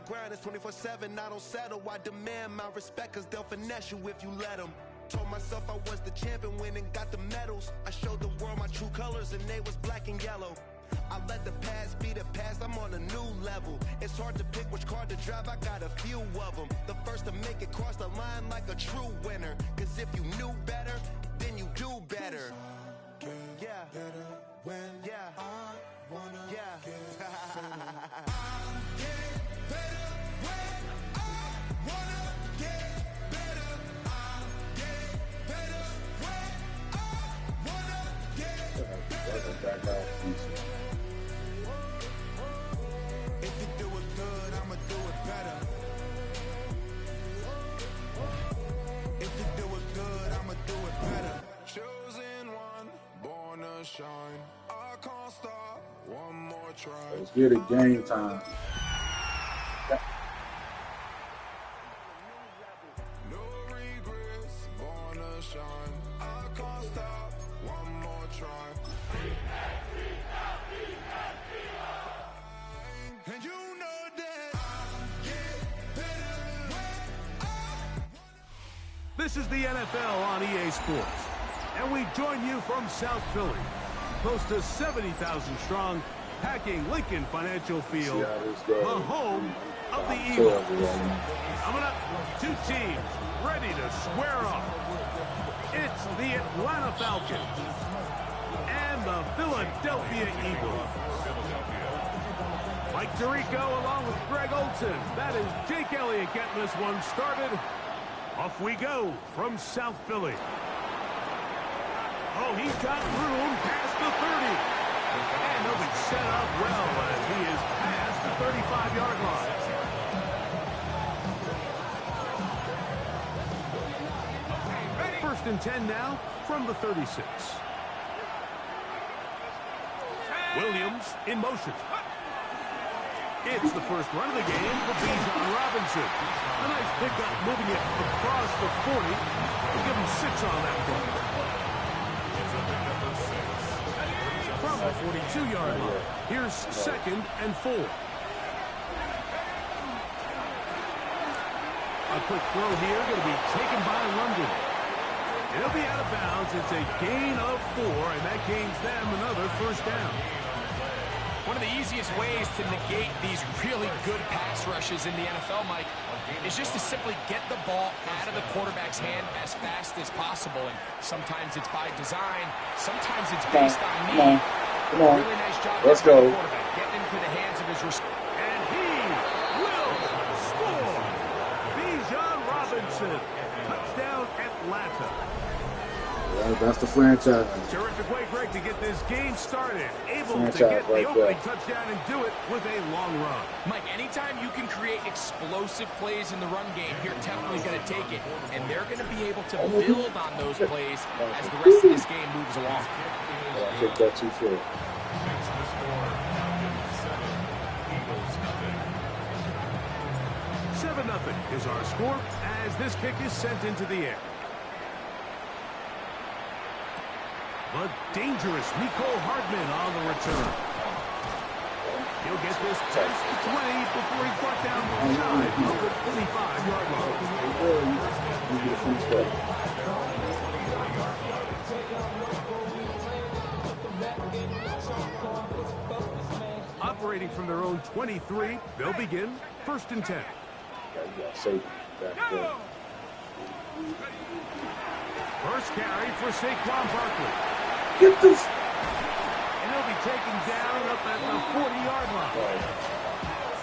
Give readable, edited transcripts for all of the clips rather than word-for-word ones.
grind is 24/7. I don't settle. I demand my respect, cause they'll finesse you if you let them. Told myself I was the champion, went and got the medals. I showed the world my true colors, and they was black and yellow. I let the past be the past, I'm on a new level. It's hard to pick which car to drive, I got a few of them. The first to make it cross the line like a true winner. Cause if you knew better, then you do better. Yeah. Better when I wanna get better. I get better when I wanna get better. I get better when I wanna get better. If you do it good, I'ma do it better. If you do it good, I'ma do it better. Chosen one, born to shine. I can't stop, one more try. Let's get it, game time. No regrets, born to shine. I can't stop, one more try. And you know that I get better when I. This is the NFL on EA Sports, and we join you from South Philly, close to 70,000 strong, packing Lincoln Financial Field, the home of the Eagles. Coming up, two teams ready to square off. It's the Atlanta Falcons and the Philadelphia Eagles. Mike Tirico along with Greg Olson. That is Jake Elliott getting this one started. Off we go from South Philly. Oh, he's got room past the 30. And he'll be set up well as he is past the 35-yard line. First and 10 now from the 36. Williams in motion. It's the first run of the game for Bijan Robinson. A nice pickup moving it across the 40. We'll give him 6 on that one. From the 42-yard line, here's 2nd and 4. A quick throw here going to be taken by London. It'll be out of bounds. It's a gain of 4, and that gains them another first down. One of the easiest ways to negate these really good pass rushes in the NFL, Mike, is just to simply get the ball out of the quarterback's hand as fast as possible. And sometimes it's by design, sometimes it's based on need. Come on. Really nice job. Let's go. Quarterback getting into the hands of his receiver. And he will score. Bijan Robinson. Touchdown Atlanta. That's the franchise. Terrific way, Greg, to get this game started. Able Franchise to get the right opening there. touchdown and do it with a long run. Mike, anytime you can create explosive plays in the run game, you're definitely going to take it. And they're going to be able to build on those plays as the rest of this game moves along. I'll take that too short. 7-0 is our score as this kick is sent into the air. But dangerous Mecole Hardman on the return. He'll get this past the 20 before he's brought down inside of the 25-yard line. Operating from their own 23, they'll begin 1st and 10. First carry for Saquon Barkley. Get this. And he'll be taken down up at the 40-yard line.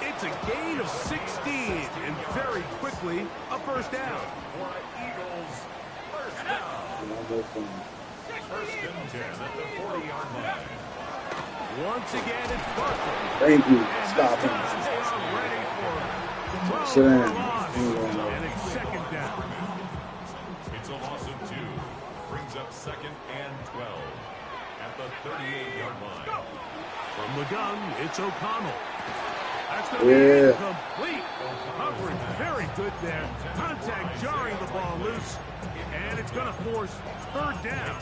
It's a gain of 16, and very quickly, a first down. First and 10 at the 40-yard line. Once again, it's Barkley. Thank you. And Stop this him. time they are ready for Sit down. and it's 2nd down. It's a loss of 2. Brings up 2nd and 12 at the 38-yard line. From the gun, it's O'Connell. That's going to be incomplete. Coverage very good there. Contact jarring the ball loose. And it's going to force 3rd down.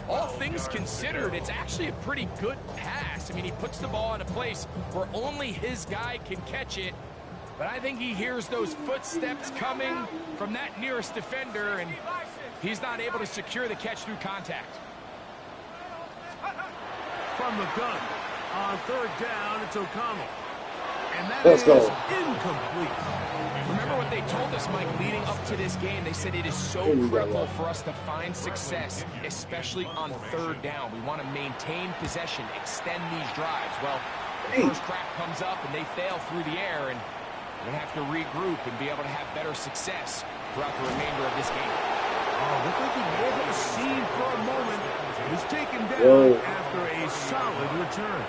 All things things considered, it's actually a pretty good pass. I mean, he puts the ball in a place where only his guy can catch it. But I think he hears those footsteps coming from that nearest defender, and he's not able to secure the catch through contact. From the gun, on third down, it's O'Connell. And that Let's is go. incomplete. Remember what they told us, Mike, leading up to this game. They said it is so critical for us to find success, especially on third down. We want to maintain possession, extend these drives. Well, the first crack comes up and they fail through the air, and we're going to have to regroup and be able to have better success throughout the remainder of this game. Oh, looked like he gave it a seam for a moment. He was taken down after a solid return.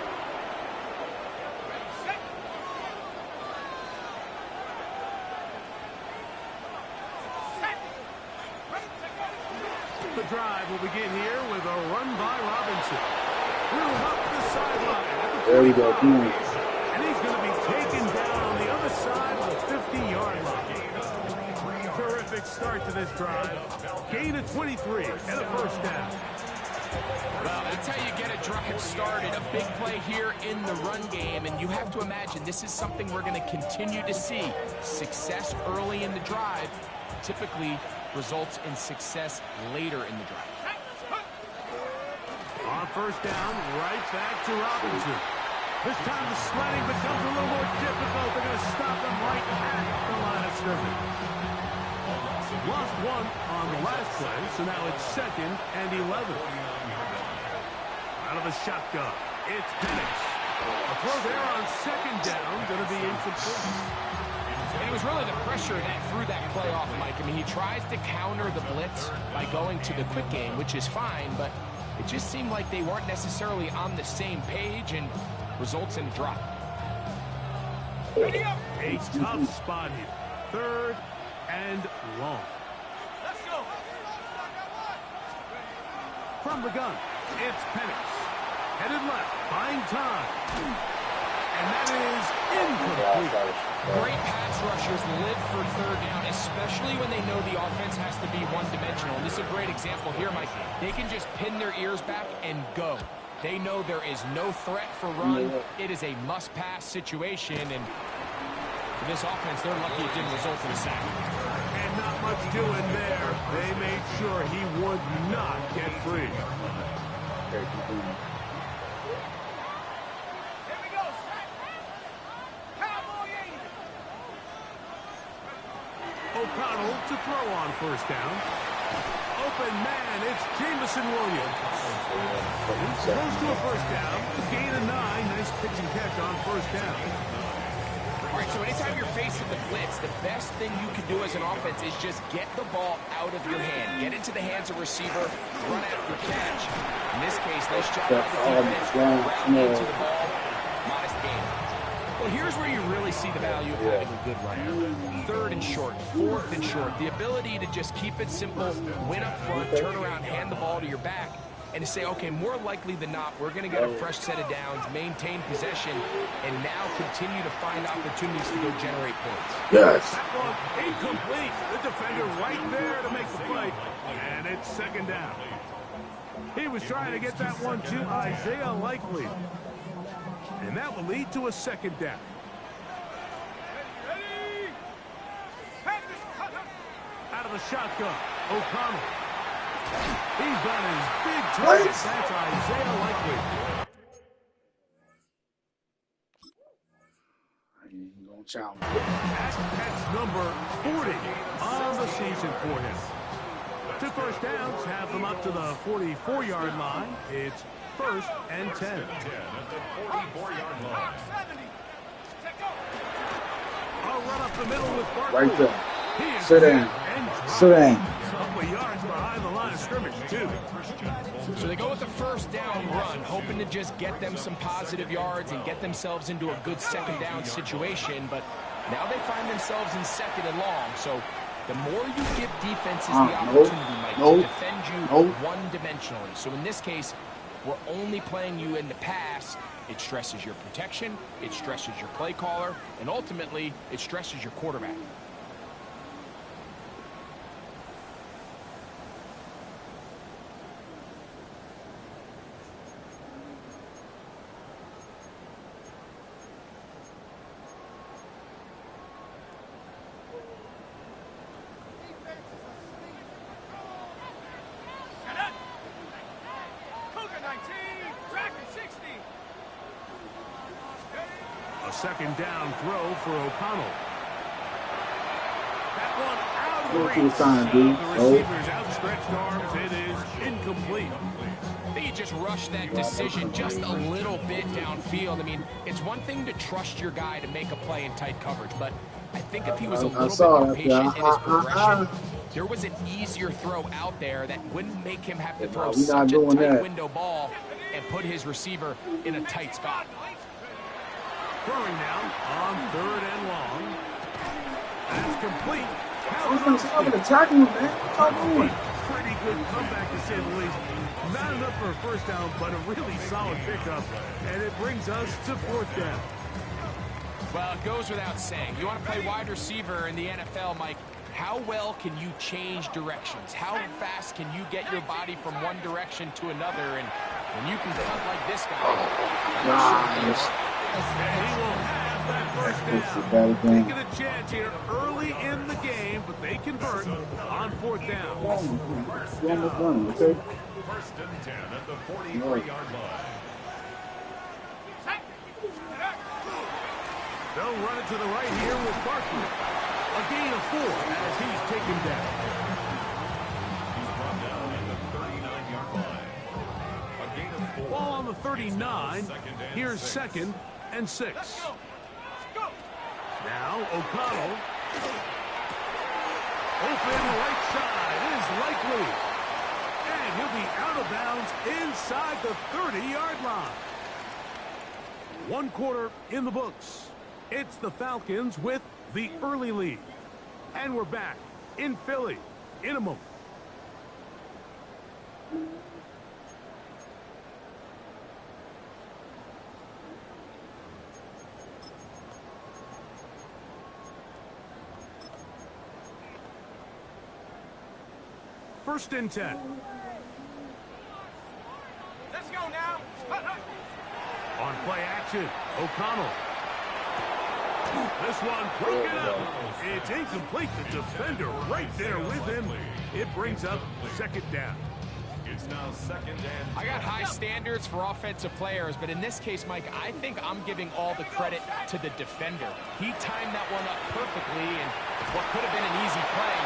The drive will begin here with a run by Robinson. Move up the sideline. There we go. And he's going to be taken down on the other side of the 50-yard line. Terrific start to this drive. Gain of 23 and a first down. Well, that's how you get a drive started. A big play here in the run game, and you have to imagine this is something we're going to continue to see. Success early in the drive typically results in success later in the drive. On first down, right back to Robinson. This time the sledding becomes a little more difficult. They're going to stop him right at the line of scrimmage. Lost one on the last play, so now it's 2nd and 11. Out of the shotgun, it's Penix. A throw there on 2nd down, going to be incomplete. And it was really the pressure that threw that play off, Mike. I mean, he tries to counter the blitz by going to the quick game, which is fine, but it just seemed like they weren't necessarily on the same page and results in a drop. A tough spot here. 3rd and long. Let's go. From the gun, it's Penix. Headed left, buying time. And that is incomplete. Great pass rushers live for third down, especially when they know the offense has to be one-dimensional. And this is a great example here, Mike. They can just pin their ears back and go. They know there is no threat for run. It is a must-pass situation, and for this offense, they're lucky it didn't result in a sack. And not much doing there. They made sure he would not get free. O'Connell to throw on first down. Open man, it's Jameson Williams. He's close to a first down. Gain of 9. Nice pitch and catch on first down. All right, so anytime you're facing the blitz, the best thing you can do as an offense is just get the ball out of your hand. Get into the hands of receiver, run after catch. In this case, nice job by the defense. Round into the ball. Modest gain. Well, here's where you really see the value of having a good runner. 3rd and short, 4th and short. The ability to just keep it simple, win up front, turn around, hand the ball to your back, and to say, okay, more likely than not, we're going to get a fresh set of downs, maintain possession, and now continue to find opportunities to go generate points. Yes. That one incomplete. The defender right there to make the play. And it's 2nd down. He was trying to get that one to Isaiah Likely. And that will lead to a 2nd down. Out of the shotgun, O'Connell. He's got his big target. That's Isaiah Likely. He's going to challenge. That's number 40 on the season for him. 2 first downs have them up to the 44-yard line. It's 1st and 10. I'll run up the middle with Barkley. Right there. Sit down. Sit down. A couple of yards behind the line of scrimmage, too. So they go with the first down run, hoping to just get them some positive yards and get themselves into a good 2nd down situation. But now they find themselves in 2nd and long. So the more you give defenses the opportunity, Mike, to defend you one-dimensionally. So in this case, we're only playing you in the pass. It stresses your protection, it stresses your play caller, and ultimately, it stresses your quarterback. A second down throw for O'Connell. That one out of the reach of the receiver's outstretched arms. It is incomplete. I think he just rushed that decision just a little bit downfield. I mean, it's one thing to trust your guy to make a play in tight coverage, but I think if he was a little bit more patient in his progression, there was an easier throw out there that wouldn't make him have to throw such a tight window ball and put his receiver in a tight spot. Throwing now on 3rd and long. That's complete. Pretty good comeback, to say the least. Not enough for a first down, but a really solid pickup. And it brings us to 4th down. Well, it goes without saying. You want to play wide receiver in the NFL, Mike, how well can you change directions? How fast can you get your body from one direction to another? And when you can cut like this guy, and he will have that first down. Taking a chance here early in the game, but they convert on 4th down. First and 10 at the 43-yard line. They'll run it to the right here with Barkley. A gain of 4 as he's taken down. He's brought down at the 39-yard line. A gain of 4. Ball on the 39. Here's 2nd and 6. Now O'Connell. Open right side is Likely. And he'll be out of bounds inside the 30-yard line. 1 quarter in the books. It's the Falcons with the early lead. And we're back in Philly in a moment. First and 10. Let's go now. On play action, O'Connell. This one broken up. It's incomplete. The defender right there with him. It brings up 2nd down. It's now 2nd and 10. I got high standards for offensive players, but in this case, Mike, I think I'm giving all the credit to the defender. He timed that one up perfectly, and what could have been an easy play.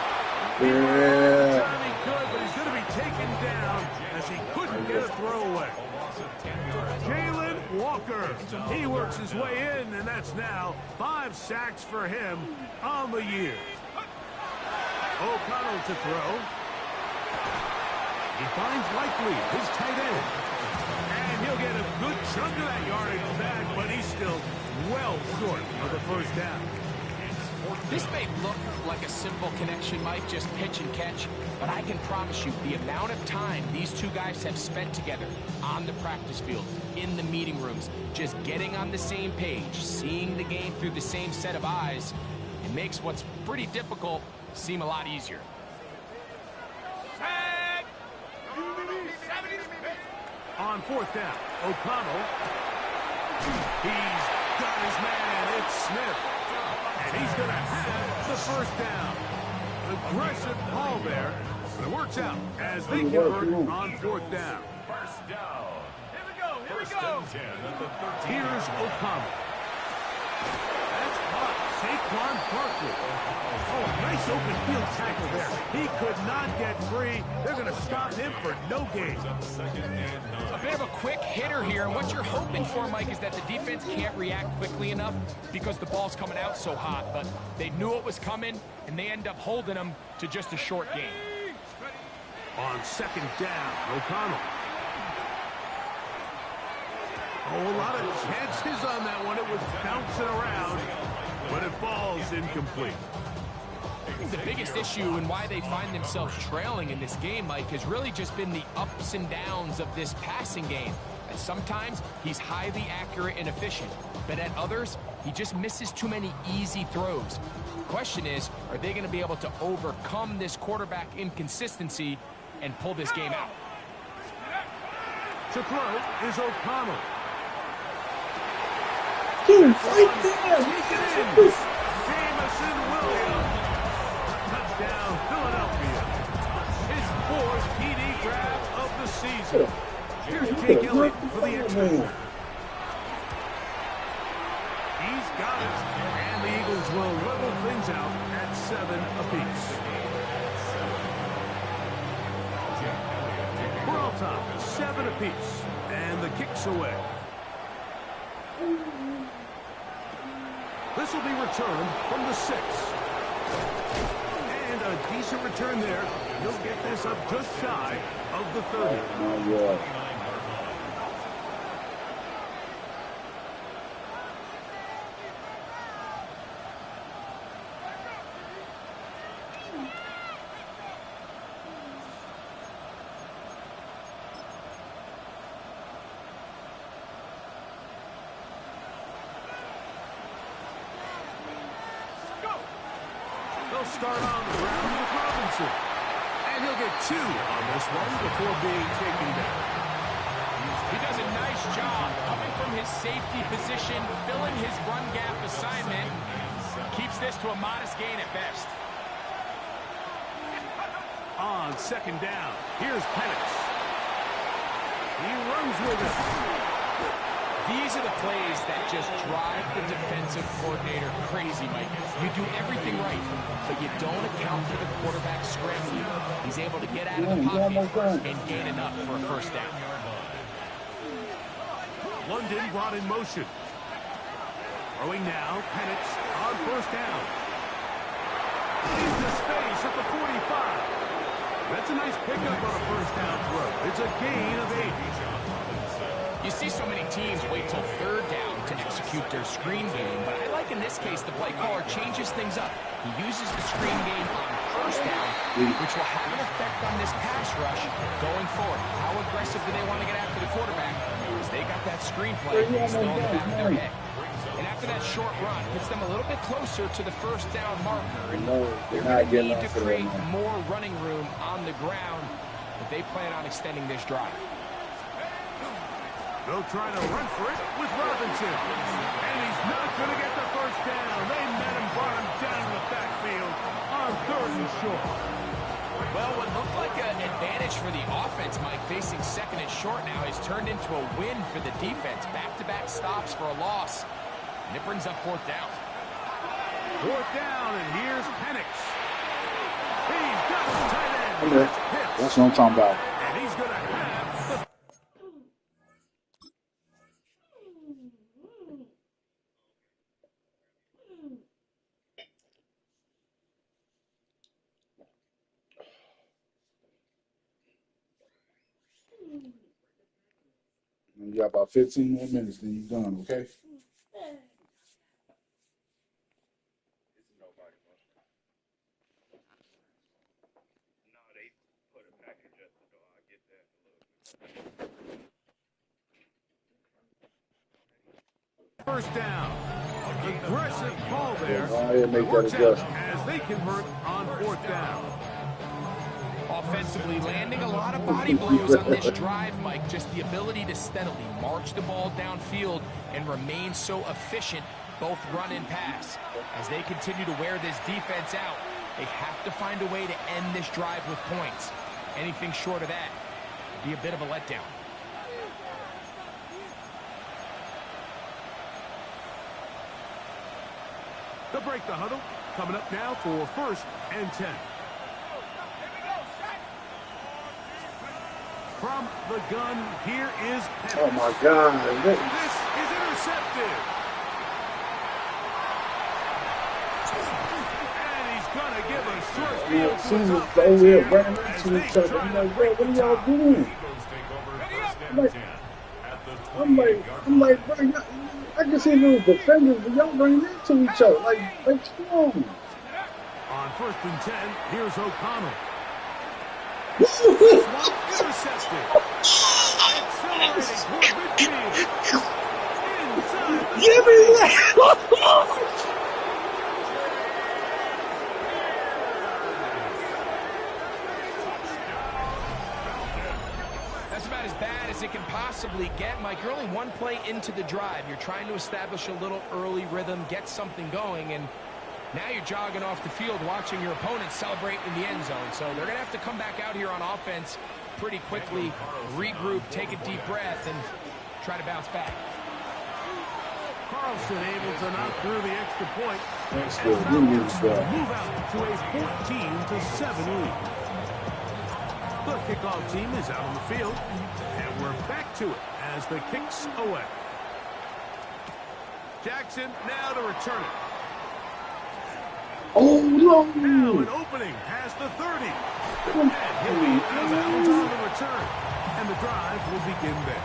Yeah. Timing good, but he's going to be taken down as he couldn't get a throwaway. Jalen Walker, he works his way in, and that's now 5 sacks for him on the year. O'Connell to throw. He finds Likely, his tight end. And he'll get a good chunk of that yardage back, but he's still well short of the first down. This may look like a simple connection, Mike, just pitch and catch, but I can promise you the amount of time these two guys have spent together on the practice field, in the meeting rooms, just getting on the same page, seeing the game through the same set of eyes, it makes what's pretty difficult seem a lot easier. On 4th down, O'Connell. He's got his man. It's Smith. And he's going to have the first down. Aggressive call there, but it works out as they convert on 4th down. First down. Here we go. First and 10 at the 13. Here's O'Connell. That's caught. Saquon Barkley. Oh, nice open field tackle there. He could not get free. They're going to stop him for no gain. A bit of a quick hitter here, and what you're hoping for, Mike, is that the defense can't react quickly enough because the ball's coming out so hot, but they knew it was coming, and they end up holding them to just a short gain. On 2nd down, O'Connell. Oh, a lot of chances on that one. It was bouncing around, but it falls incomplete. I think the biggest issue and why they find themselves trailing in this game, Mike, has really just been the ups and downs of this passing game. And sometimes he's highly accurate and efficient, but at others, he just misses too many easy throws. The question is, are they going to be able to overcome this quarterback inconsistency and pull this game out? To throw is O'Connell. Right there. Jameson Williams. Touchdown, Philadelphia. His 4th TD grab of the season. Here's Jake Elliott for the extra point. He's got it. And the Eagles will level things out at 7 apiece. We're all top, 7 apiece. And the kick's away. This will be returned from the 6. And a decent return there. He'll get this up just shy of the 30. Oh, yeah. They'll start on the ground with Robinson. And he'll get 2 on this one before being taken down. He does a nice job coming from his safety position, filling his run gap assignment. Keeps this to a modest gain at best. On 2nd down, here's Penix. He runs with it. These are the plays that just drive the defensive coordinator crazy, Mike. You do everything right, but you don't account for the quarterback scrambling. He's able to get out of the pocket and gain enough for a first down. London brought in motion. Throwing now, Penix on 1st down. Into space at the 45. That's a nice pickup on a 1st down throw. It's a gain of 8. You see so many teams wait till 3rd down to execute their screen game, but I like in this case the play caller changes things up. He uses the screen game on 1st down, which will have an effect on this pass rush going forward. How aggressive do they want to get after the quarterback? Because they got that screen play still in the back of their head. And after that short run, puts them a little bit closer to the 1st down marker. And they're going to need to create more running room on the ground if they plan on extending this drive. They'll try to run for it with Robinson. And he's not going to get the 1st down. They met him, brought him down in the backfield on 3rd and short. Well, what looked like an advantage for the offense, Mike, facing 2nd and short now, has turned into a win for the defense. Back-to-back stops for a loss. And it brings up 4th down. 4th down, and here's Penix. He's got the tight end. That's what I'm talking about. And he's going to have the... You got about 15 more minutes, then you're done, okay? First down. Aggressive call there. Works out as they convert on 4th down. Offensively landing a lot of body blows on this drive, Mike. Just the ability to steadily march the ball downfield and remain so efficient, both run and pass. As they continue to wear this defense out, they have to find a way to end this drive with points. Anything short of that would be a bit of a letdown. They'll break the huddle. Coming up now for 1st and 10. From the gun, here is Penix. Oh, my God. This is intercepted. And he's going to give a short field to his offense here running into each other. I'm like, bro, what are y'all doing? I'm like, bro, I can see little defenders, but y'all running into each other. Like, come on. On 1st and 10, here's O'Connell. Intercepted. Accelerating toward midfield. Inside. Give me that! That's about as bad as it can possibly get, Mike. You're only one play into the drive. You're trying to establish a little early rhythm, get something going, and now you're jogging off the field watching your opponent celebrate in the end zone. So they're going to have to come back out here on offense pretty quickly, regroup, take a deep breath, and try to bounce back. Carlson able to knock through the extra point. That's And good. Falcons move out to a 14-7 lead. The kickoff team is out on the field, and we're back to it as the kick's away. Jackson now to return it. Oh, no. Now an opening past the 30. And he'll be out of bounds on the return. And the drive will begin there.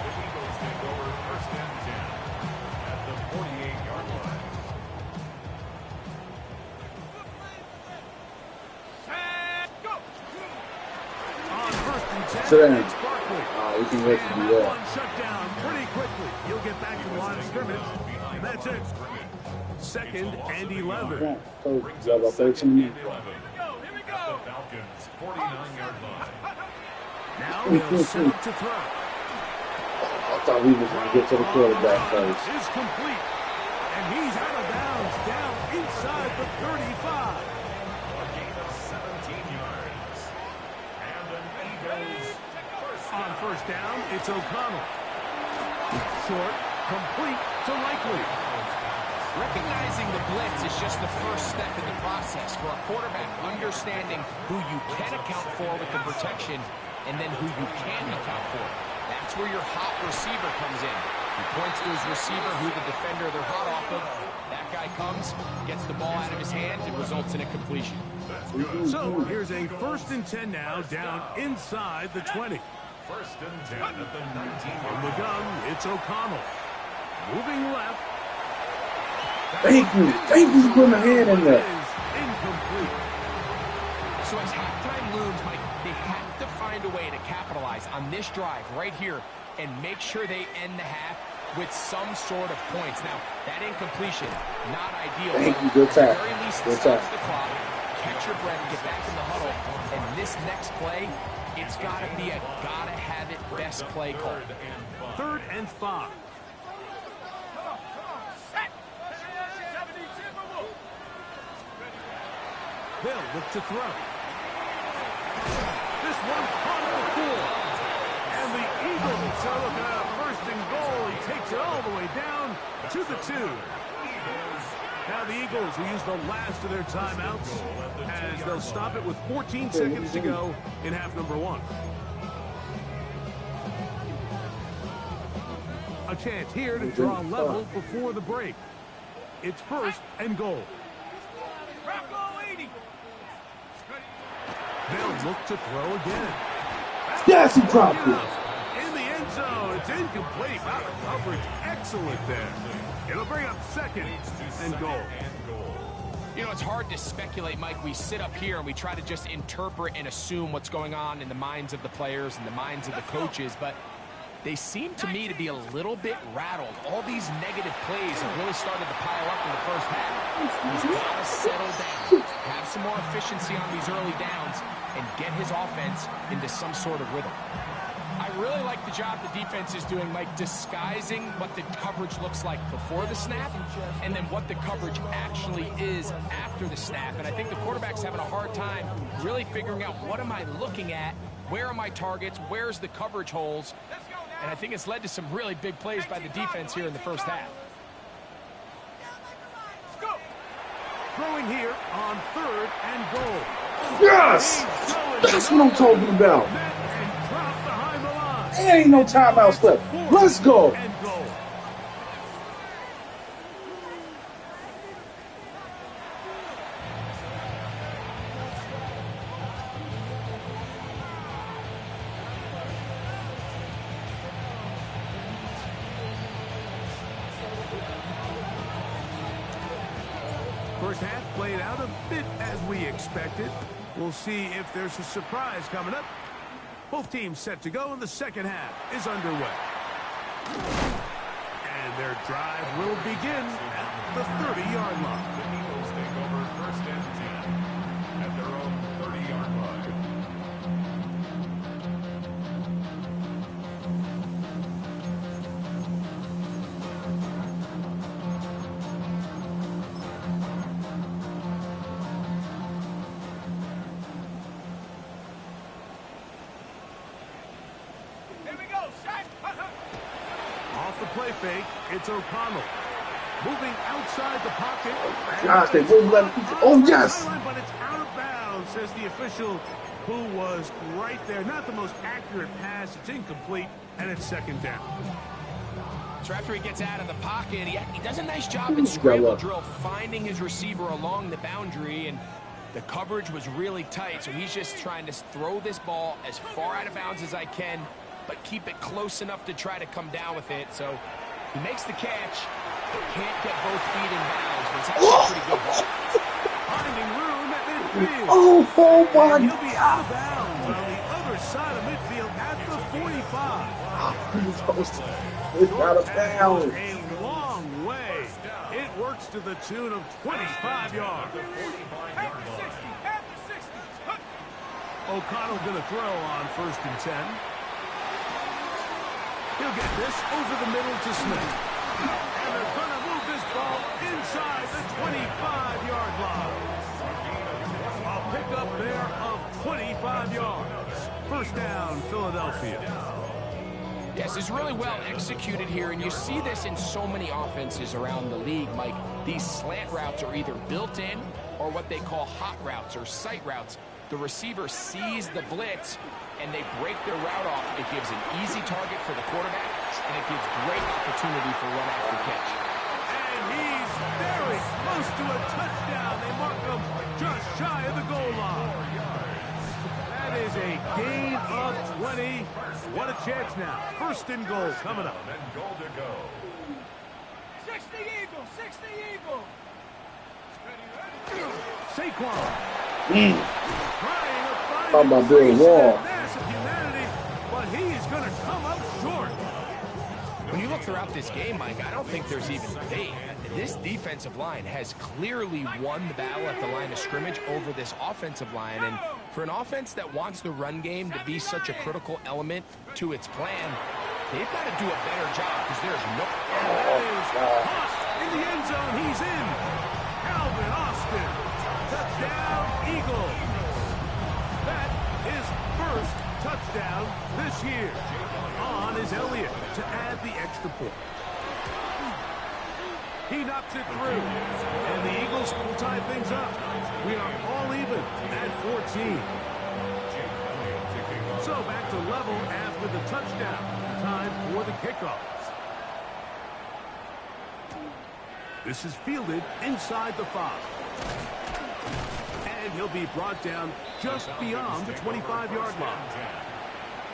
The Eagles take over first and 10 at the 48-yard line. On first and 10, Sit down. it's Barkley. We can let you And do that that. one shut down pretty quickly. He'll get back to the line of scrimmage. And that's it. Second and 11. Oh, got about 13 minutes. The Falcons' 49-yard line. Now he'll set up to throw. I thought we was going to get to the quarterback first. Is complete. And he's out of bounds down inside the 35. A gain of 17 yards. And an Eagles On first down, it's O'Connell. Short, complete to Likely. Recognizing the blitz is just the first step in the process for a quarterback, understanding who you can account for with the protection and then who you can't account for. That's where your hot receiver comes in. He points to his receiver, who the defender they're hot off of. That guy comes, gets the ball out of his hand, and results in a completion. So here's a first and 10 now, down inside the 20. First and 10 at the 19-yard From the gun, it's O'Connell. Moving left. Thank you. Thank you for putting a hand in there. Is incomplete. So as halftime looms, Mike, they have to find a way to capitalize on this drive right here and make sure they end the half with some sort of points. Now, that incompletion, not ideal. Thank you. Good At time. the very least, Good it stops time. the clock, catch your breath, get back in the huddle, and this next play, it's got to be a gotta-have-it best play call. Third and 5. They'll look to throw. This one caught on the floor. And the Eagles are looking at a first and goal. He takes it all the way down to the 2. Now the Eagles will use the last of their timeouts as they'll stop it with 14 seconds to go in half number 1. A chance here to draw level before the break. It's first and goal. They'll look to throw again. Yes, he dropped it. In the end zone, it's incomplete. Wow, the coverage excellent there. It'll bring up second and goal. You know, it's hard to speculate, Mike. We sit up here and we try to just interpret and assume what's going on in the minds of the players and the minds of the coaches, but they seem to me to be a little bit rattled. All these negative plays have really started to pile up in the first half. He's got to settle down, have some more efficiency on these early downs, and get his offense into some sort of rhythm. I really like the job the defense is doing, Mike, disguising what the coverage looks like before the snap and then what the coverage actually is after the snap. And I think the quarterback's having a hard time really figuring out, what am I looking at? Where are my targets? Where's the coverage holes? And I think it's led to some really big plays by the defense here in the first half. Throwing here on third and goal. Yes! That's what I'm talking about. And drop behind the line. There ain't no timeouts left. Let's go. And goal. First half played out a bit as we expected. We'll see if there's a surprise coming up. Both teams set to go, and the second half is underway. And their drive will begin at the 30-yard line. The Eagles take over first and 10 at their own 30-yard line. Off the play fake, it's O'Connell. Moving outside the pocket. Gosh, they wouldn't let him. Oh, yes. But it's out of bounds, says the official, who was right there. Not the most accurate pass. It's incomplete, and it's second down. So after he gets out of the pocket, he does a nice job in scramble drill, finding his receiver along the boundary, and the coverage was really tight, so he's just trying to throw this ball as far out of bounds as I can, but keep it close enough to try to come down with it. So he makes the catch, but can't get both feet in bounds, but it's actually a pretty good ball. Finding room at midfield. Oh my and he'll be out of bounds on the other side of midfield at the 45. It's out of bounds. A long way. It works to the tune of 25 yards. O'Connell going to throw on 1st and 10. He'll get this over the middle to Smith. And they're going to move this ball inside the 25-yard line. A pickup there of 25 yards. 1st down, Philadelphia. Yes, it's really well executed here, and you see this in so many offenses around the league, Mike. These slant routes are either built in or what they call hot routes or sight routes. The receiver sees the blitz, and they break their route off. It gives an easy target for the quarterback, and it gives great opportunity for run after catch. And he's very close to a touchdown. They mark him just shy of the goal line. That is a gain of 20. What a chance now. 1st and goal coming up. And goal to go. 60 Eagles, 60 Eagles. Saquon. Mm. Trying to find Talking about building a wall. massive humanity, but he is going to come up short. When you look throughout this game, Mike, I don't think there's even debate. This defensive line has clearly won the battle at the line of scrimmage over this offensive line. And for an offense that wants the run game to be such a critical element to its plan, they've got to do a better job because there's no... And that is caught in the end zone. He's in. Calvin Austin. Touchdown, Eagles. That is 1st touchdown this year. On is Elliott to add the extra point. He knocks it through, and the Eagles will tie things up. We are all even at 14. So back to level after the touchdown. Time for the kickoff. This is fielded inside the 5. And he'll be brought down just beyond the 25-yard line.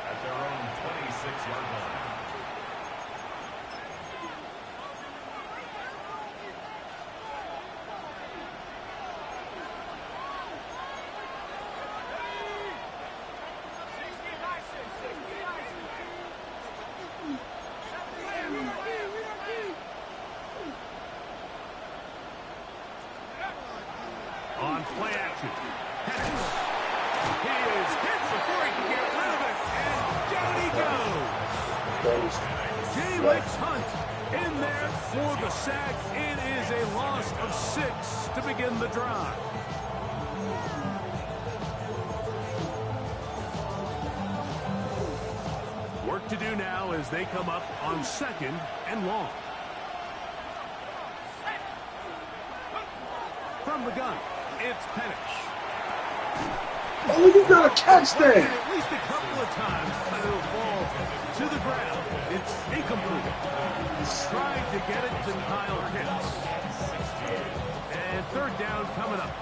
At their own 26-yard line. On play action. Pettis. He is hit before he can get rid of it. And down he goes. J-Wix Hunt in there for the sack. It is a loss of 6 to begin the drive. Work to do now as they come up on 2nd and long. From the gun, it's Penix. Oh, you got to catch that. At least a couple of times, but it'll fall to the ground. It's incomplete. Trying to get it to Kyle Pitts. And 3rd down coming up.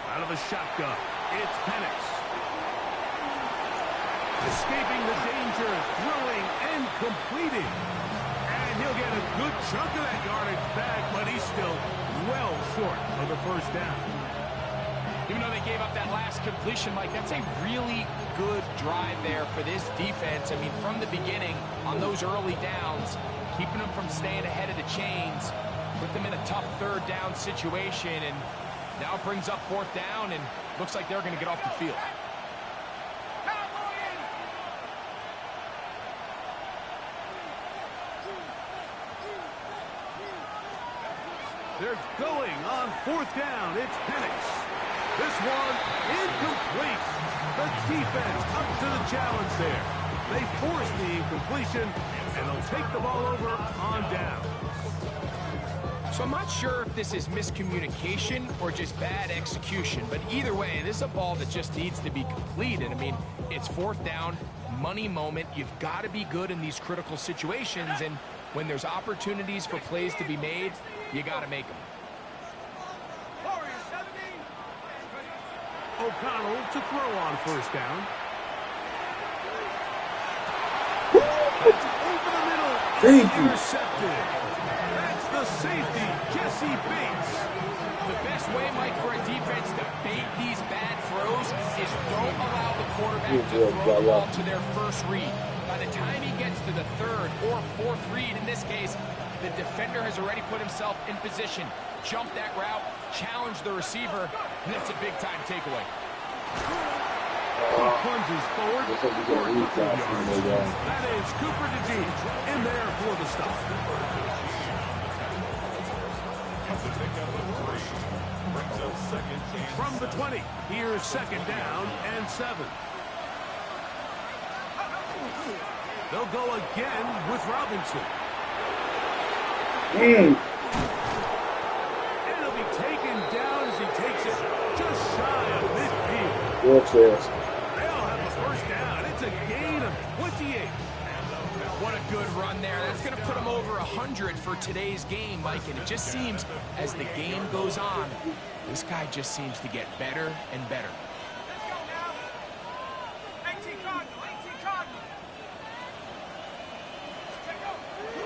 Out of the shotgun, it's Penix. Escaping the danger, throwing and completing. And he'll get a good chunk of that yardage back, but he's still well short of the 1st down. Even though they gave up that last completion, Mike, that's a really good drive there for this defense. I mean, from the beginning, on those early downs, keeping them from staying ahead of the chains, put them in a tough 3rd down situation, and now it brings up 4th down, and looks like they're going to get off the field. They're going on 4th down. It's Penix. This one incomplete. The defense up to the challenge there. They force the incompletion, and they'll take the ball over on down. So I'm not sure if this is miscommunication or just bad execution, but either way, this is a ball that just needs to be completed. I mean, it's 4th down, money moment. You've got to be good in these critical situations, and when there's opportunities for plays to be made, you got to make them. O'Connell to throw on 1st down. It's over the middle. Intercepted. That's the safety, Jesse Bates. The best way, Mike, for a defense to bait these bad throws is don't allow the quarterback to throw the ball to their first read. By the time he gets to the 3rd or 4th read, in this case, the defender has already put himself in position, jump that route, challenge the receiver, and that's a big-time takeaway. He plunges forward. That is Cooper DeJean in there for the stop. From the 20, here's 2nd down and 7. They'll go again with Robinson. And he'll be taken down as he takes it just shy of midfield. They'll have a 1st down. It's a gain of 28. What a good run there. That's going to put him over 100 for today's game, Mike. And it just seems as the game goes on, this guy just seems to get better and better.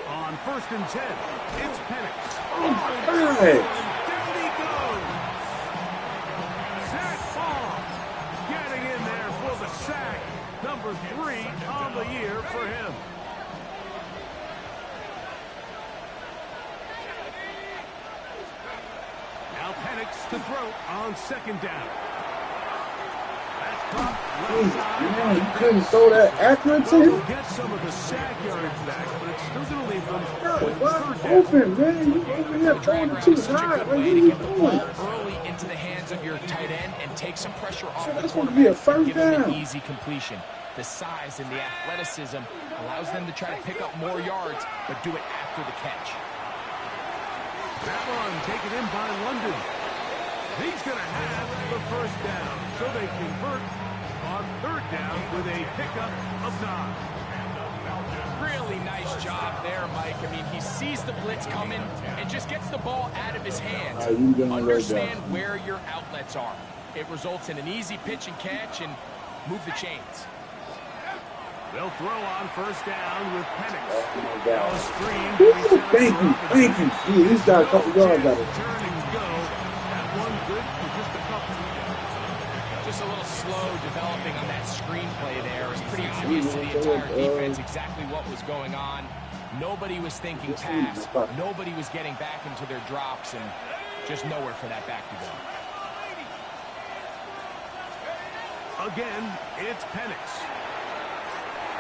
On 1st and 10, it's Penix. Oh, my God. Down he goes. Zach Baum getting in there for the sack. Number 3 on the year for him. Now Penix to throw on 2nd down. That's caught left side. Man, you couldn't throw that accurate to him? Get some of the sack yardage back, but it's still going to leave them with Wide 3rd down. open, man. You over here throwing too high. Like, what are you doing? Early into the hands of your tight end and take some pressure off the That's going to be a quarterback. 1st Give them an down. easy completion. The size and the athleticism allows them to try to pick up more yards, but do it after the catch. That one taken in by London. He's going to have the 1st down, so they convert on 3rd down with a pickup of 9. Really nice job there, Mike. I mean, he sees the blitz coming and just gets the ball out of his hands. Understand where your outlets are. It results in an easy pitch and catch and move the chains. They'll throw on 1st down with Penix. Oh, my God. Thank you. Gee, he's got a couple yards out of it. Turn and go. That one good for just a couple. Just a little slow developing on that screenplay there. It was pretty obvious to the entire defense exactly what was going on. Nobody was thinking pass. Nobody was getting back into their drops, and just nowhere for that back to go. Again, it's Penix.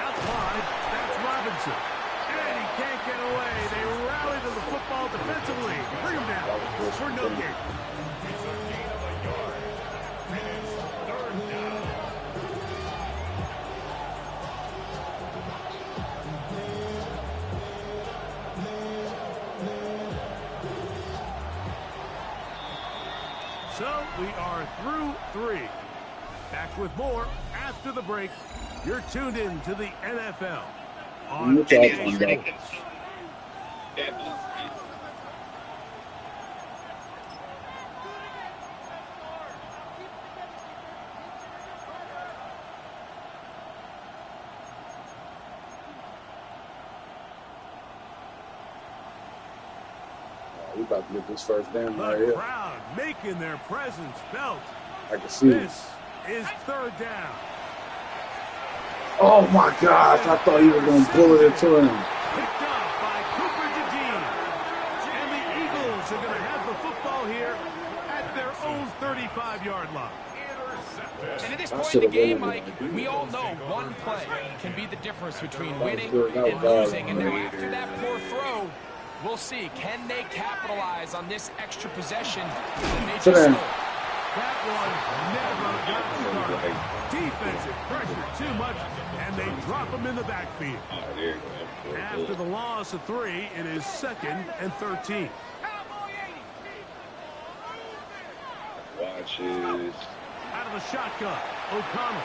Out wide, that's Robinson. And he can't get away. They rally to the football defensively. Bring him down for no gain. It's a gain of a yard. And it's 3rd down. So we are through 3. Back with more after the break. You're tuned in to the NFL on EA Sports. We about to get this 1st down right The here. crowd making their presence felt. I can see it. This is 3rd down. Oh, my gosh. I thought he was going to bullet it to him. Picked up by Cooper DeJean. And the Eagles are going to have the football here at their own 35-yard line. And at this point in the game, Mike, we all know one play can be the difference between winning and losing. And now after that poor throw, We'll see. Can they capitalize on this extra possession that they Sit just down. stole? That one never got started. Defensive pressure too much, and they drop him in the backfield. After the loss of 3, it is 2nd and 13. Watches. Out of the shotgun, O'Connell.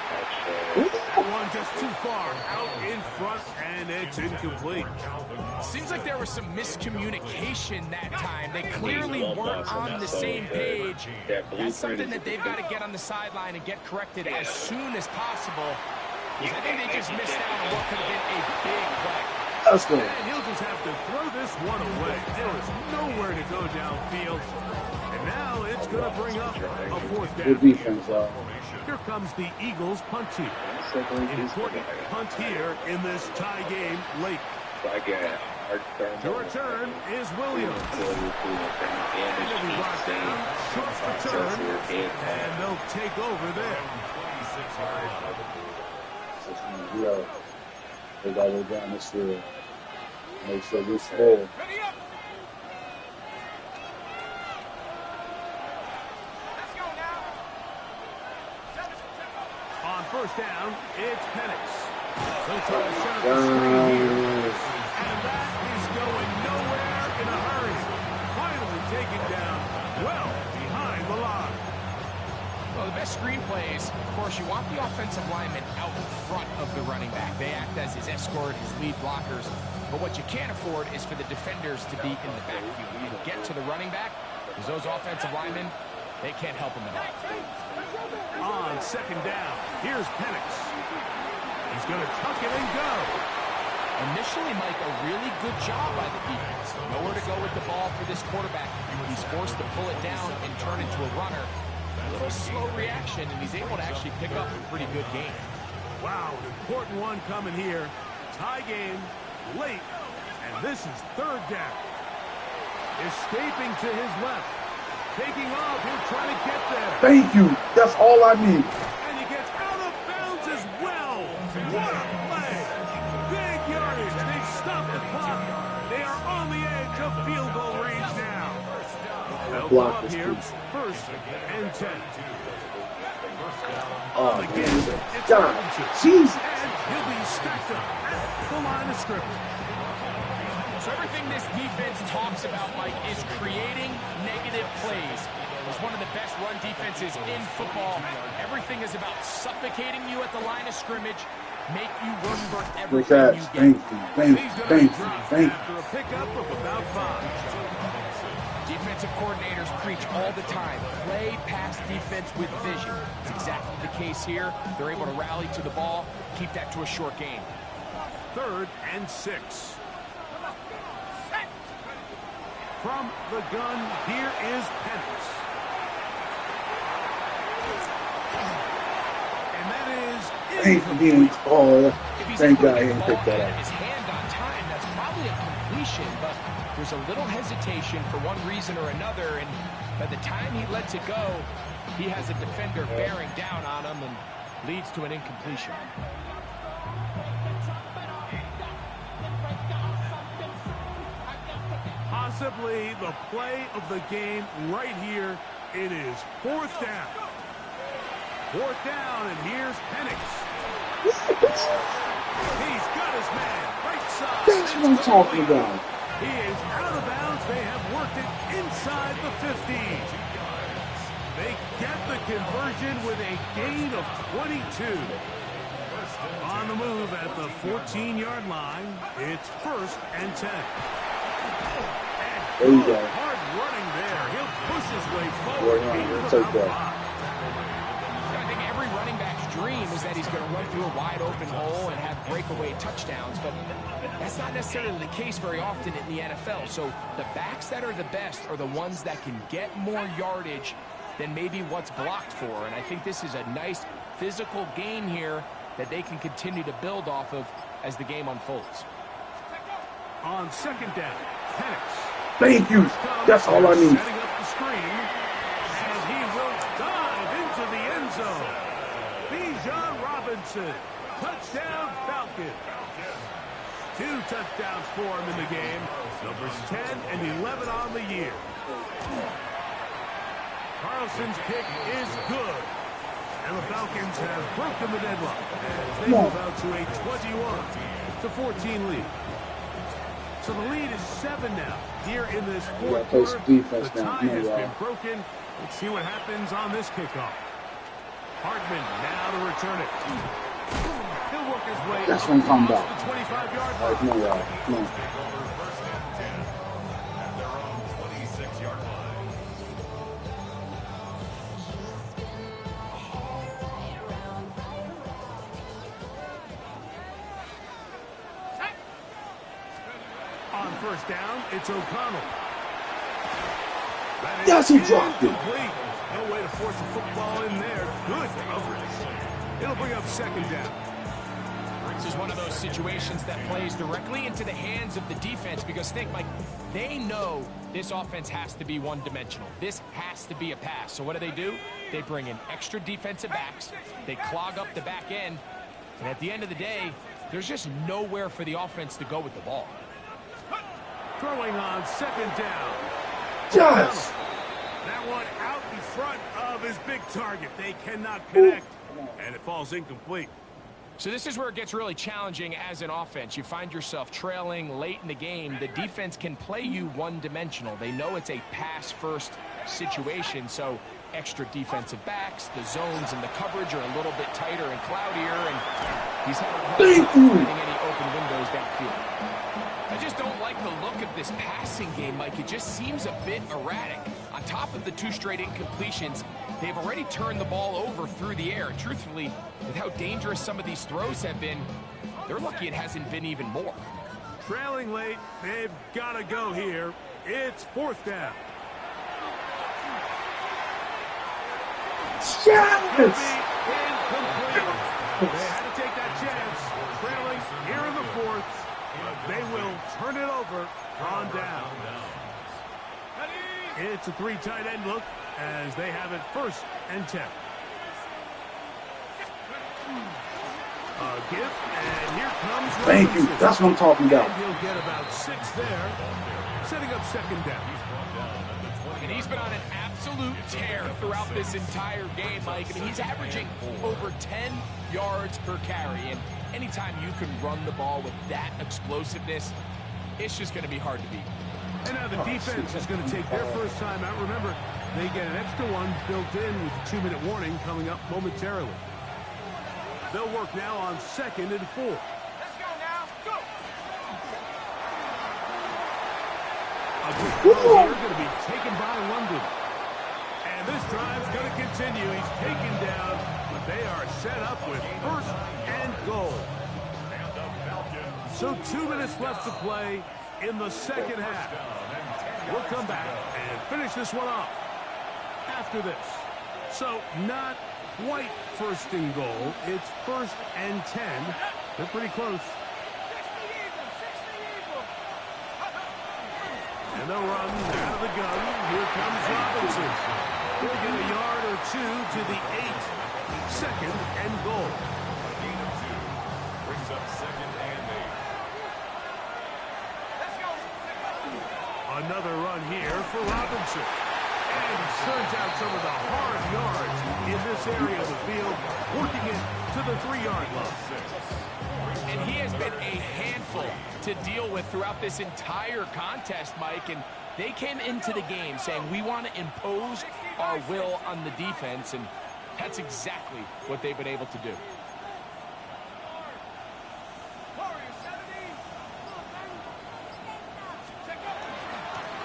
That one just too far out in front, and it's incomplete. Seems like there was some miscommunication that time. They clearly weren't on the same page. That's something that they've got to get on the sideline and get corrected as soon as possible. Because I think they just missed out on what could have been a big play. Let's go. And he'll just have to throw this one away. There is nowhere to go downfield. And now it's going to bring up a 4th Good down. defense, y'all. Here comes the Eagles punt team. Important punt here in this tie game late. To return is Williams. And he'll be brought down, short return, and they'll take over there. Yo, they got to go down this field. Make sure we score. On 1st down, it's Penix. They'll try to set up the screen here. And that is going nowhere in a hurry. Finally taken down well behind the line. Well, the best screen plays, of course, you want the offensive lineman out in front of the running back. They act as his escort, his lead blockers. But what you can't afford is for the defenders to be in the backfield and get to the running back, because those offensive linemen, they can't help him at all. On 2nd down, here's Penix. He's going to tuck it and go. Initially, Mike, a really good job by the defense. Nowhere to go with the ball for this quarterback. He's forced to pull it down and turn into a runner. A little slow reaction, and he's able to actually pick up a pretty good game. Wow, an important one coming here. Tie game, late, and this is 3rd down. Escaping to his left. Taking off, he'll try to get there. Thank you. That's all I need. And he gets out of bounds as well. What a play. Big yardage. They've stopped the clock. They are on the edge of field goal range now. They'll come up here, 1st and 10. Oh, Again, man. it's God, Robinson. Jesus. And he'll be stacked up at the line of scrimmage. So everything this defense talks about, Mike, is creating negative plays. It's one of the best run defenses in football. Everything is about suffocating you at the line of scrimmage, make you work for everything you get. Thank you. After a pickup of about 5. Defensive coordinators preach all the time, play pass defense with vision. It's exactly the case here. They're able to rally to the ball, keep that to a short game. 3rd and 6. From the gun, here is Penix. And that is incomplete. Thank God he didn't pick that up. His hand on time, that's probably a completion, but there's a little hesitation for one reason or another, and by the time he lets it go, he has a defender bearing down on him and leads to an incompletion. Possibly the play of the game right here. It is 4th down. 4th down, and here's Penix. He's got his man right side. That's what I'm talking about. He is out of bounds. They have worked it inside the 15. They get the conversion with a gain of 22. On the move at the 14-yard line, it's 1st and 10. There you go. Hard running there. He'll push his way forward. I think every running back's dream is that he's going to run through a wide open hole and have breakaway touchdowns, but that's not necessarily the case very often in the NFL. So the backs that are the best are the ones that can get more yardage than maybe what's blocked for. And I think this is a nice physical game here that they can continue to build off of as the game unfolds. On 2nd down, Penix. Thank you. That's all I need. Setting up the screen, and he will dive into the end zone. Bijan Robinson, touchdown Falcons. 2 touchdowns for him in the game. Numbers 10 and 11 on the year. Carlson's kick is good. And the Falcons have broken the deadlock as they move out to a 21-14 lead. So the lead is 7 now here in this fourth quarter. The tie has been broken. Let's see what happens on this kickoff. Hardman now to return it. He'll work his way that's what I'm talking about. The 25-yard line. No. At their own 26-yard line. On first down, it's O'Connell. Yes, he dropped it. No way to force the football in there. Good coverage. It'll bring up second down. This is one of those situations that plays directly into the hands of the defense because think, Mike, they know this offense has to be one-dimensional. This has to be a pass. So what do? They bring in extra defensive backs. They clog up the back end. And at the end of the day, there's just nowhere for the offense to go with the ball. Throwing on second down. Yes. That one out in front of his big target. They cannot connect, and it falls incomplete. So this is where it gets really challenging as an offense. You find yourself trailing late in the game. The defense can play you one-dimensional. They know it's a pass-first situation, so extra defensive backs, the zones and the coverage are a little bit tighter and cloudier, and he's having a hard time finding any open windows downfield. I just don't like the look of this passing game, Mike. It just seems a bit erratic. On top of the 2 straight incompletions, they've already turned the ball over through the air. Truthfully, with how dangerous some of these throws have been, they're lucky it hasn't been even more. Trailing late, they've got to go here. It's fourth down. Yes! Incomplete. They had to take that chance. Trailing here in the fourth. They will turn it over on down. It's a 3 tight end look as they have it first and 10. A gift, and here comes Robinson. Thank you. That's what I'm talking about. And he'll get about 6 there, setting up second down. And he's been on an absolute tear throughout this entire game, Mike. I mean, he's averaging over 10 yards per carry. And anytime you can run the ball with that explosiveness, it's just going to be hard to beat. And now the defense is going to take their first time out. Remember, they get an extra one built in with the 2-minute warning coming up momentarily. They'll work now on 2nd and 4. Let's go now. Go. A good throw here going to be taken by London. And this drive's going to continue. He's taken down, but they are set up with first and goal. So 2 minutes left to play in the second half. We'll come back and finish this one off after this. So not quite first and goal. It's first and 10. They're pretty close. 60 Eagle. And they'll run out of the gun. Here comes Robinson. He'll get a yard or 2 to the 8. Second and goal. Gain of 2 brings up second and 8. Another run here for Robinson. And he turns out some of the hard yards in this area of the field, working it to the 3-yard line. And he has been a handful to deal with throughout this entire contest, Mike. And they came into the game saying, we want to impose our will on the defense. And that's exactly what they've been able to do.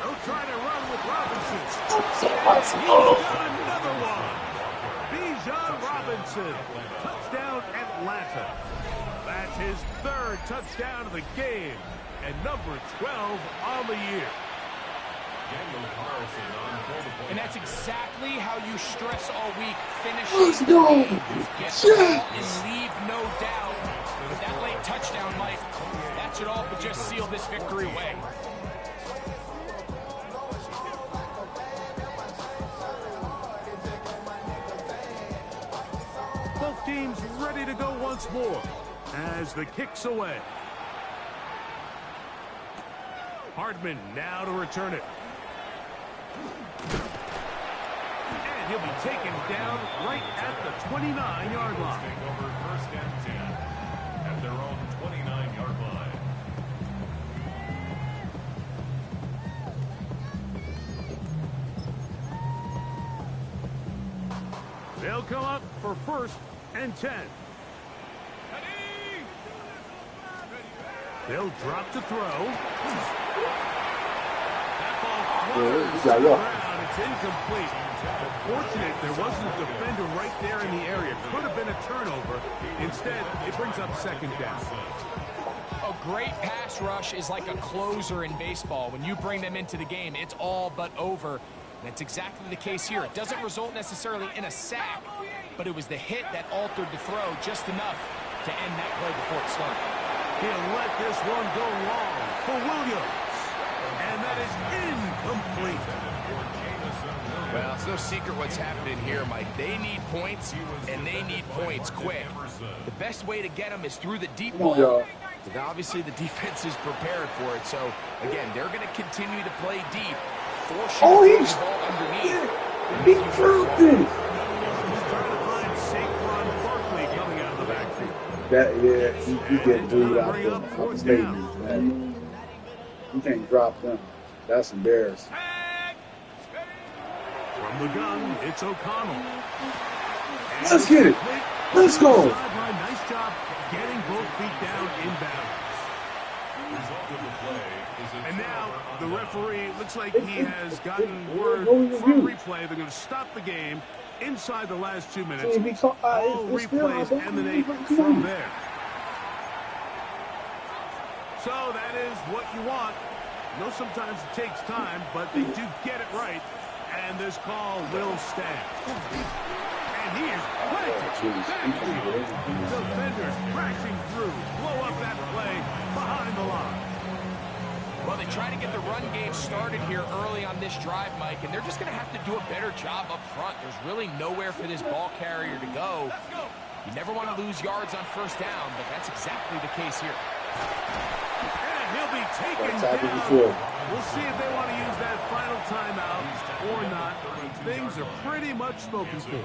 They'll try to run with Robinson. He's got another one. Bijan Robinson. Touchdown, Atlanta. That's his 3rd touchdown of the game. And number 12 on the year. And that's exactly how you stress all week. Finish. Let's go. Get the ball and leave no doubt. But that late touchdown, Mike, that should all but just seal this victory away. Both teams ready to go once more as the kick's away. Hardman now to return it. And he'll be taken down right at the 29-yard line. Take over first and 10 at their own 29-yard line. They'll come up for first and 10. They'll drop to throw. That ball flies to the ground. It's incomplete. Fortunate there wasn't a defender right there in the area. Could have been a turnover. Instead, it brings up second down. A great pass rush is like a closer in baseball. When you bring them into the game, it's all but over. And that's exactly the case here. It doesn't result necessarily in a sack, but it was the hit that altered the throw just enough to end that play before it started. He'll let this one go long for Williams. And that is incomplete. Well, it's no secret what's happening here, Mike. They need points, and they need points quick. The best way to get them is through the deep ball. And obviously, the defense is prepared for it. So, again, they're going to continue to play deep, force you to throw the ball underneath. He dropped it. He's trying to find Saquon Barkley coming out of the backfield. He getting booed out there. I'm stating this, man. You can't drop them. That's embarrassing. From the gun, it's O'Connell. Let's get it. Let's go. Nice job getting both feet down inbounds. And now the referee looks like he has gotten word from replay. They're going to stop the game inside the last 2 minutes. All replays emanate from there. So that is what you want. I know sometimes it takes time, but they do get it right. And this call will stand. And he is planted. Defenders crashing through. Blow up that play behind the line. Well, they try to get the run game started here early on this drive, Mike, and they're just going to have to do a better job up front. There's really nowhere for this ball carrier to go. You never want to lose yards on first down, but that's exactly the case here. And he'll be taken down. We'll see if they want to use that final timeout or not. Things are pretty much spoken for.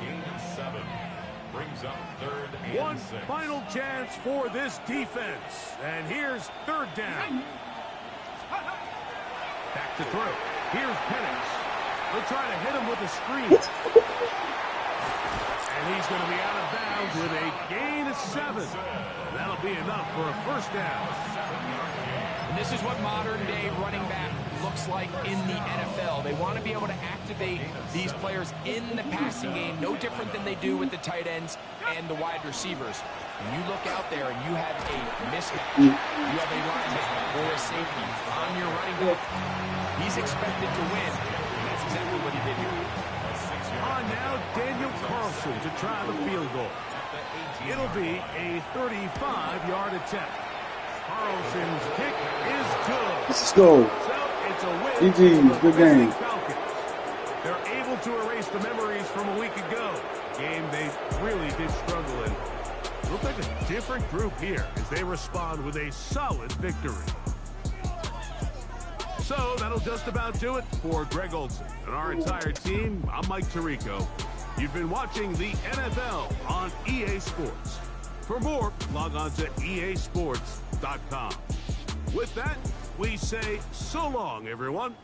One final chance for this defense. And here's third down. Back to throw. Here's Penix. They'll try to hit him with a screen. And he's going to be out of bounds with a gain of 7. That'll be enough for a first down. And this is what modern-day running back looks like in the NFL. They want to be able to activate these players in the passing game, no different than they do with the tight ends and the wide receivers. When you look out there and you have a mismatch, you have a linebacker or a safety on your running back, he's expected to win, and that's exactly what he did here. On now, Daniel Carlson to try the field goal. It'll be a 35-yard attempt. Carlson's kick is good. Let's go. So it's a win. GG, good game. Falcons. They're able to erase the memories from a week ago. Game they really did struggle in. Look like a different group here as they respond with a solid victory. So that'll just about do it for Greg Olson and our entire team. I'm Mike Tirico. You've been watching the NFL on EA Sports. For more, log on to easports.com. With that, we say so long, everyone.